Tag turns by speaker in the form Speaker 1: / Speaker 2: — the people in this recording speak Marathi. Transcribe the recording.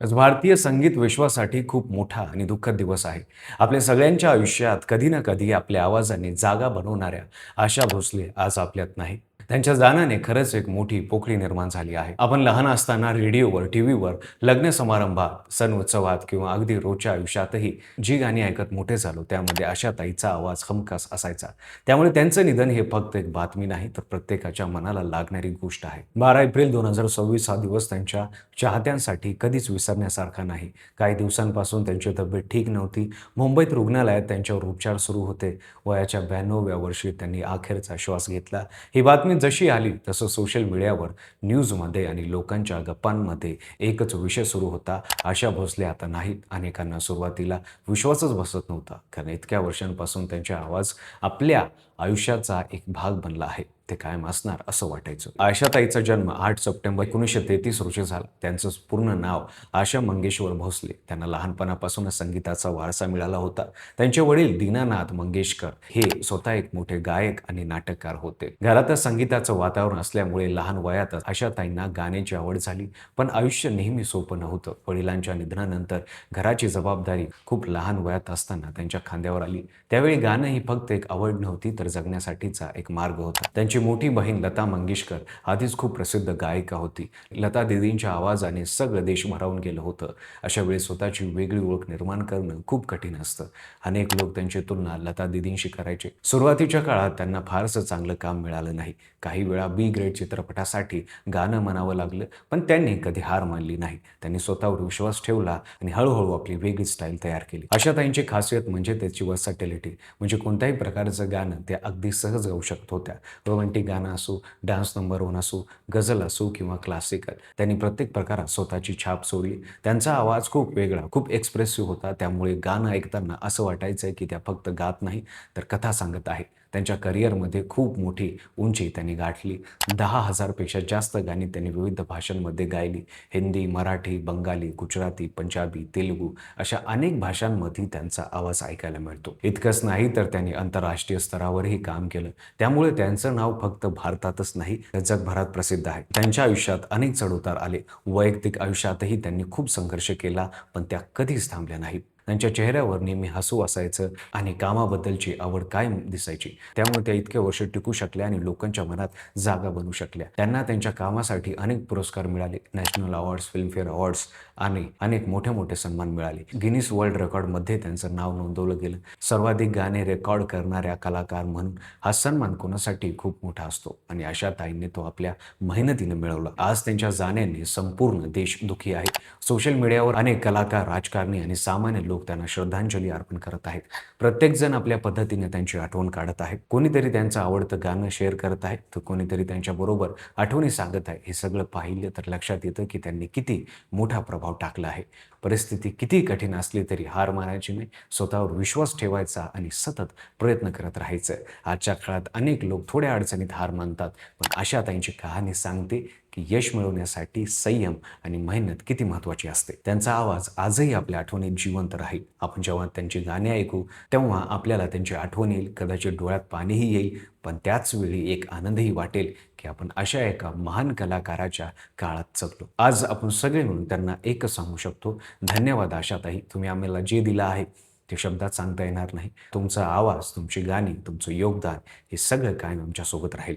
Speaker 1: आज भारतीय संगीत विश्वासाठी खूप मोठा आणि दुःखद दिवस आहे. आपल्या सगळ्यांच्या आयुष्यात कधी ना कधी आपल्या आवाजाने जागा बनवणाऱ्या आशा भोसले आज आपल्यात नाही. त्यांच्या जाण्याने खरंच एक मोठी पोकळी निर्माण झाली आहे. आपण लहान असताना रेडिओवर, टीव्हीवर, लग्न समारंभात, सण उत्सवात किंवा अगदी रोजच्या आयुष्यातही जी गाणी ऐकत मोठे झालो, त्यामध्ये आशाताईचा आवाज हमखास असायचा. त्यामुळे त्यांचं निधन हे फक्त एक बातमी नाही, तर प्रत्येकाच्या मनाला लागणारी गोष्ट आहे. 12 एप्रिल 2026 हा दिवस त्यांच्या चाहत्यांसाठी कधीच विसरण्यासारखा नाही. काही दिवसांपासून त्यांची तब्येत ठीक नव्हती. मुंबईत रुग्णालयात त्यांच्यावर उपचार सुरू होते. वयाच्या 92व्या वर्षी त्यांनी अखेरचा श्वास घेतला. ही बातमी जशी आली तसं सोशल मीडियावर, न्यूजमध्ये आणि लोकांच्या गप्पांमध्ये एकच विषय सुरू होता. आशा भोसले आता नाहीत. अनेकांना सुरुवातीला विश्वासच बसत नव्हता. कारण इतक्या वर्षांपासून त्यांचा आवाज आपल्या आयुष्याचा एक भाग बनला आहे. ते कायम असणार असं वाटायचं. आशाताईचा जन्म 8 सप्टेंबर 1933 रोजी झाला. त्यांचं पूर्ण नाव आशा मंगेश्वर भोसले. त्यांना लहानपणापासूनच संगीताचा वारसा मिळाला होता. त्यांचे वडील दीनानाथ मंगेशकर हे स्वतः एक मोठे गायक आणि नाटककार होते. घरातच संगीताचं वातावरण असल्यामुळे लहान वयातच आशाताईंना गाण्याची आवड झाली. पण आयुष्य नेहमी सोपं नव्हतं. वडिलांच्या निधनानंतर घराची जबाबदारी खूप लहान वयात असताना त्यांच्या खांद्यावर आली. त्यावेळी गाणं ही फक्त एक आवड नव्हती, तर जगण्यासाठीचा एक मार्ग होता. त्यांची मोठी बहीण लता मंगेशकर आधीच खूप प्रसिद्ध गायिका होती. लता दीदींच्या आवाजाने सगळं देश भारावून गेलं होतं. अशा वेळी स्वतःची वेगळी ओळख निर्माण करणं खूप कठीण असतं. अनेक लोक त्यांची तुलना लता दीदींशी करायचे. सुरुवातीच्या काळात त्यांना फारसं चांगलं काम मिळालं नाही. काही वेळा बी ग्रेड चित्रपटासाठी गाणं म्हणावं लागलं, पण त्यांनी कधी हार मानली नाही. त्यांनी स्वतःवर विश्वास ठेवला आणि हळूहळू आपली वेगळी स्टाईल तयार केली. आशाताईंची खासियत म्हणजे त्याची वर्सॅटिलिटी. म्हणजे कोणत्याही प्रकारचं गाणं त्या अगदी सहज गाऊ शकत होत्या. रोमॅन्टिक गाणं असो, डान्स नंबर वन असो, गझल असो किंवा क्लासिकल, त्यांनी प्रत्येक प्रकारात स्वतःची छाप सोडली. त्यांचा आवाज खूप वेगळा, खूप एक्सप्रेसिव्ह होता. त्यामुळे गाणं ऐकताना असं वाटायचं की त्या फक्त गात नाही, तर कथा सांगत आहे. त्यांच्या करिअरमध्ये खूप मोठी उंची त्यांनी गाठली. 10,000 पेक्षा जास्त गाणी त्यांनी विविध भाषांमध्ये गायली. हिंदी, मराठी, बंगाली, गुजराती, पंजाबी, तेलुगू अशा अनेक भाषांमध्ये त्यांचा आवाज ऐकायला मिळतो. इतकंच नाही, तर त्यांनी आंतरराष्ट्रीय स्तरावरही काम केलं. त्यामुळे त्यांचं नाव फक्त भारतातच नाही, तर जगभरात प्रसिद्ध आहे. त्यांच्या आयुष्यात अनेक चढउतार आले. वैयक्तिक आयुष्यातही त्यांनी खूप संघर्ष केला, पण त्या कधीच थांबल्या नाहीत. त्यांच्या चेहऱ्यावर नेहमी हसू असायचं आणि कामाबद्दलची आवड कायम दिसायची. त्यामुळे त्या इतक्या वर्ष टिकू शकल्या आणि लोकांच्या मनात जागा बनू शकल्या. त्यांना त्यांच्या कामासाठी अनेक पुरस्कार मिळाले. नॅशनल अवॉर्ड्स, फिल्मफेअर अवॉर्ड्स आणि अनेक मोठे-मोठे सन्मान मिळाले. गिनीज वर्ल्ड रेकॉर्डमध्ये त्यांचं नाव नोंदवलं गेलं. सर्वाधिक गाणे रेकॉर्ड करणाऱ्या कलाकार म्हणून हा सन्मान कोणासाठी खूप मोठा असतो आणि आशाताईंनी तो आपल्या मेहनतीने मिळवला. आज त्यांच्या जाण्याने संपूर्ण देश दुःखी आहे. सोशल मीडियावर अनेक कलाकार, राजकारणी आणि सामान्य लोक त्यांना श्रद्धांजली अर्पण करत आहेत. प्रत्येकजण आपल्या पद्धतीने त्यांची आठवण काढत आहे. कोणीतरी त्यांचं आवडतं गाणं शेअर करत आहे, तर कोणीतरी त्यांच्याबरोबर आठवणी सांगत आहे. हे सगळं पाहिलं तर लक्षात येतं की त्यांनी किती मोठा प्रभाव टाकला आहे. परिस्थिती किती कठीण असली तरी हार मानायची नाही, स्वतःवर विश्वास ठेवायचा आणि सतत प्रयत्न करत राहायचं. आजच्या काळात अनेक लोक थोड्या अडचणीत हार मानतात, पण आशाताईंची कहाणी सांगते की यश मिळवण्यासाठी संयम आणि मेहनत किती महत्त्वाची असते. त्यांचा आवाज आजही आपल्या आठवणीत जिवंत राहील. आपण जेव्हा त्यांची गाणी ऐकू, तेव्हा आपल्याला त्यांची आठवण येईल. कदाचित डोळ्यात पाणीही येईल, पण त्याच वेळी एक आनंदही वाटेल की आपण अशा एका महान कलाकाराच्या काळात जगलो. आज आपण सगळे मिळून त्यांना एकच सांगू शकतो, धन्यवाद आशाताई. तुम्ही आम्हाला जे दिलं आहे ते शब्दात सांगता येणार नाही. तुमचा आवाज, तुमची गाणी, तुमचं योगदान हे सगळं कायम आमच्यासोबत राहील.